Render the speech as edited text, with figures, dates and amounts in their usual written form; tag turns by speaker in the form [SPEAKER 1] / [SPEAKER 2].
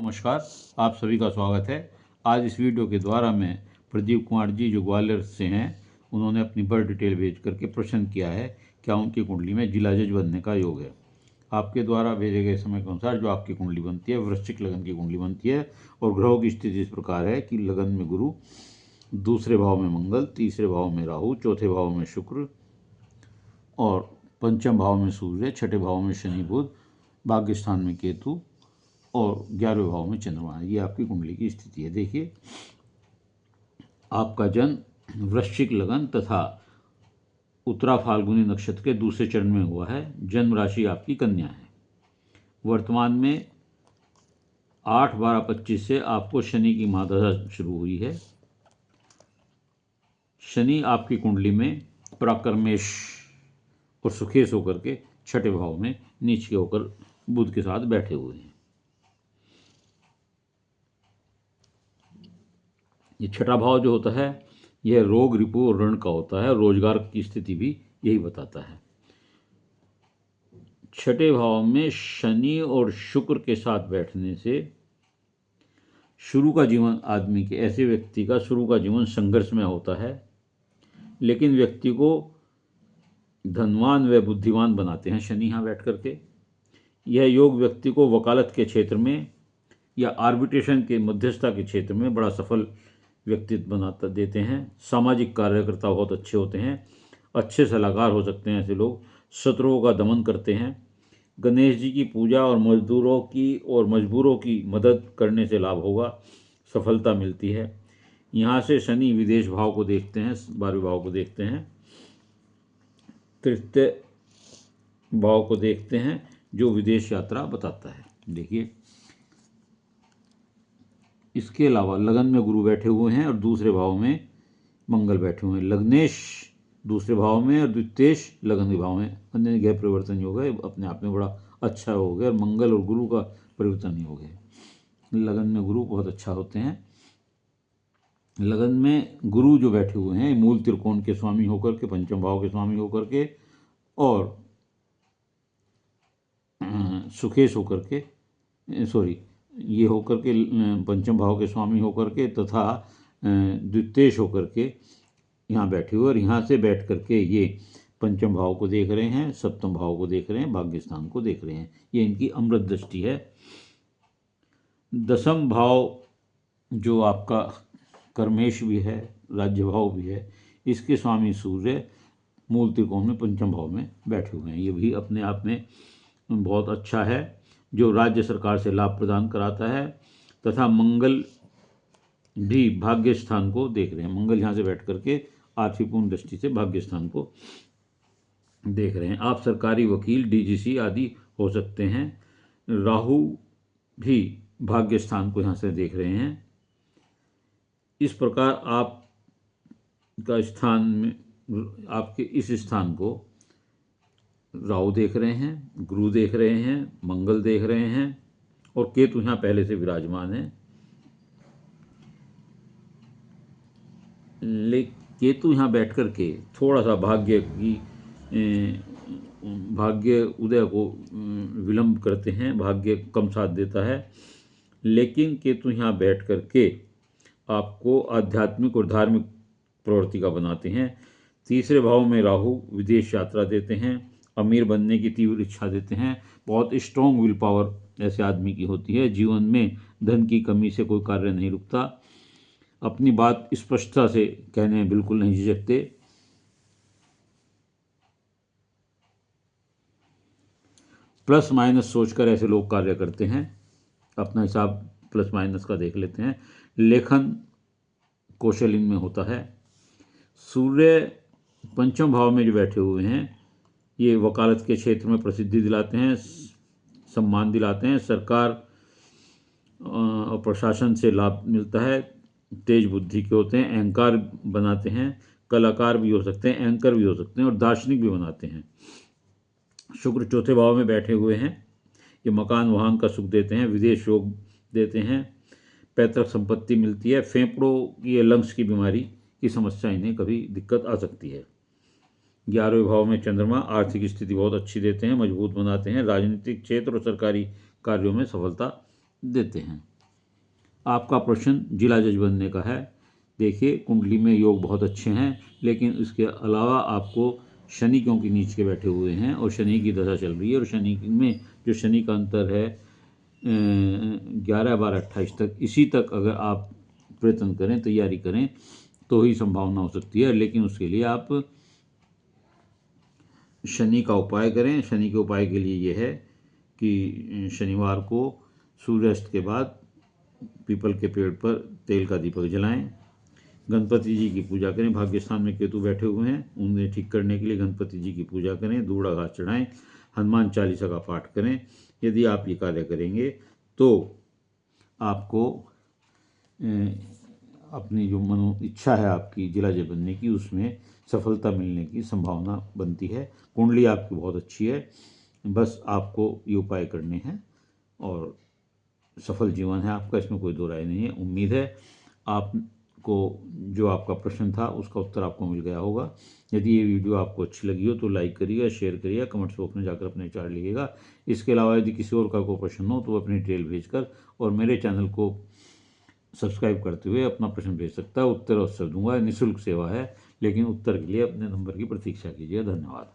[SPEAKER 1] नमस्कार, आप सभी का स्वागत है। आज इस वीडियो के द्वारा मैं प्रदीप कुमार जी जो ग्वालियर से हैं, उन्होंने अपनी बर्थ डिटेल भेज करके प्रश्न किया है क्या उनकी कुंडली में जिला जज बनने का योग है। आपके द्वारा भेजे गए समय के अनुसार जो आपकी कुंडली बनती है वृश्चिक लगन की कुंडली बनती है और ग्रहों की स्थिति इस प्रकार है कि लगन में गुरु, दूसरे भाव में मंगल, तीसरे भाव में राहु, चौथे भाव में शुक्र और पंचम भाव में सूर्य, छठे भाव में शनि बुध, भाग्य स्थान में केतु और 11वें भाव में चंद्रमा है। ये आपकी कुंडली की स्थिति है। देखिए, आपका जन्म वृश्चिक लगन तथा उत्तरा फाल्गुनी नक्षत्र के दूसरे चरण में हुआ है। जन्म राशि आपकी कन्या है। वर्तमान में 8/12/25 से आपको शनि की महादशा शुरू हुई है। शनि आपकी कुंडली में पराक्रमेश और सुखेश होकर के छठे भाव में नीच के होकर बुध के साथ बैठे हुए हैं। ये छठा भाव जो होता है यह रोग, रिपु और ऋण का होता है। रोजगार की स्थिति भी यही बताता है। छठे भाव में शनि और शुक्र के साथ बैठने से शुरू का जीवन आदमी के, ऐसे व्यक्ति का शुरू का जीवन संघर्ष में होता है, लेकिन व्यक्ति को धनवान व बुद्धिमान बनाते हैं शनि यहाँ बैठ करके। यह योग व्यक्ति को वकालत के क्षेत्र में या आर्बिट्रेशन के, मध्यस्थता के क्षेत्र में बड़ा सफल व्यक्तित्व बनाता देते हैं। सामाजिक कार्यकर्ता बहुत अच्छे होते हैं, अच्छे सलाहकार हो सकते हैं ऐसे लोग। शत्रुओं का दमन करते हैं। गणेश जी की पूजा और मजबूरों की मदद करने से लाभ होगा, सफलता मिलती है। यहाँ से शनि विदेश भाव को देखते हैं, 12वें भाव को देखते हैं, तृतीय भाव को देखते हैं जो विदेश यात्रा बताता है। देखिए, इसके अलावा लगन में गुरु बैठे हुए हैं और दूसरे भाव में मंगल बैठे हुए हैं। लग्नेश दूसरे भाव में और द्वितीयेश लगन के भाव में। अन्य ग्रह परिवर्तन योग है, अपने आप में बड़ा अच्छा हो गया। और मंगल और गुरु का परिवर्तन योग है। लगन में गुरु बहुत अच्छा होते हैं। लगन में गुरु जो बैठे हुए हैं मूल त्रिकोण के स्वामी होकर के, पंचम भाव के स्वामी होकर के और सुखेश होकर के, ये होकर के पंचम भाव के स्वामी होकर के तथा द्वितीयेश होकर के यहाँ बैठे हुए और यहाँ से बैठ करके ये पंचम भाव को देख रहे हैं, सप्तम भाव को देख रहे हैं, भाग्य स्थान को देख रहे हैं। ये इनकी अमृत दृष्टि है। दसम भाव जो आपका कर्मेश भी है, राज्य भाव भी है, इसके स्वामी सूर्य मूल त्रिकोण में पंचम भाव में बैठे हुए हैं। ये भी अपने आप में बहुत अच्छा है, जो राज्य सरकार से लाभ प्रदान कराता है। तथा मंगल भी भाग्य स्थान को देख रहे हैं। मंगल यहाँ से बैठ करके आर्थिक पूर्ण दृष्टि से भाग्य स्थान को देख रहे हैं। आप सरकारी वकील, डीजीसी आदि हो सकते हैं। राहु भी भाग्य स्थान को यहाँ से देख रहे हैं। इस प्रकार आपका स्थान में, आपके इस स्थान को राहु देख रहे हैं, गुरु देख रहे हैं, मंगल देख रहे हैं और केतु यहाँ पहले से विराजमान है। केतु यहाँ बैठ कर के थोड़ा सा भाग्य उदय को विलंब करते हैं, भाग्य कम साथ देता है। लेकिन केतु यहाँ बैठ कर के आपको आध्यात्मिक और धार्मिक प्रवृत्ति का बनाते हैं। तीसरे भाव में राहु विदेश यात्रा देते हैं, अमीर बनने की तीव्र इच्छा देते हैं। बहुत स्ट्रॉन्ग विल पावर ऐसे आदमी की होती है। जीवन में धन की कमी से कोई कार्य नहीं रुकता। अपनी बात स्पष्टता से कहने में बिल्कुल नहीं झिझकते। प्लस माइनस सोचकर ऐसे लोग कार्य करते हैं। अपना हिसाब प्लस माइनस का देख लेते हैं। लेखन कौशल इनमें होता है। सूर्य पंचम भाव में जो बैठे हुए हैं ये वकालत के क्षेत्र में प्रसिद्धि दिलाते हैं, सम्मान दिलाते हैं। सरकार और प्रशासन से लाभ मिलता है। तेज बुद्धि के होते हैं, अहंकार बनाते हैं। कलाकार भी हो सकते हैं, एंकर भी हो सकते हैं और दार्शनिक भी बनाते हैं। शुक्र चौथे भाव में बैठे हुए हैं। ये मकान वाहन का सुख देते हैं, विदेश योग देते हैं, पैतृक संपत्ति मिलती है। फेफड़ों की या लंग्स की बीमारी की समस्या इन्हें कभी दिक्कत आ सकती है। 11वें भाव में चंद्रमा आर्थिक स्थिति बहुत अच्छी देते हैं, मजबूत बनाते हैं। राजनीतिक क्षेत्र और सरकारी कार्यों में सफलता देते हैं। आपका प्रश्न जिला जज बनने का है। देखिए, कुंडली में योग बहुत अच्छे हैं, लेकिन इसके अलावा आपको शनि क्योंकि नीच के बैठे हुए हैं और शनि की दशा चल रही है, और शनि में जो शनि का अंतर है 11, 12, 28 तक, इसी तक अगर आप प्रयत्न करें, तैयारी करें तो ही संभावना हो सकती है। लेकिन उसके लिए आप शनि का उपाय करें। शनि के उपाय के लिए ये है कि शनिवार को सूर्यास्त के बाद पीपल के पेड़ पर तेल का दीपक जलाएं, गणपति जी की पूजा करें। भाग्यस्थान में केतु बैठे हुए हैं, उन्हें ठीक करने के लिए गणपति जी की पूजा करें, दूड़ा घास चढ़ाएं, हनुमान चालीसा का पाठ करें। यदि आप ये कार्य करेंगे तो आपको अपनी जो मनो इच्छा है आपकी जिला जज बनने की, उसमें सफलता मिलने की संभावना बनती है। कुंडली आपकी बहुत अच्छी है, बस आपको ये उपाय करने हैं और सफल जीवन है आपका, इसमें कोई दो राय नहीं है। उम्मीद है आपको जो आपका प्रश्न था उसका उत्तर आपको मिल गया होगा। यदि ये वीडियो आपको अच्छी लगी हो तो लाइक करिएगा, शेयर करिएगा, कमेंट्स बॉक्स में जाकर अपने विचार लिखिएगा। इसके अलावा यदि किसी और का कोई प्रश्न हो तो वो अपनी डिटेल भेजकर और मेरे चैनल को सब्सक्राइब करते हुए अपना प्रश्न भेज सकता है। उत्तर अवश्य दूंगा, निःशुल्क सेवा है, लेकिन उत्तर के लिए अपने नंबर की प्रतीक्षा कीजिए। धन्यवाद।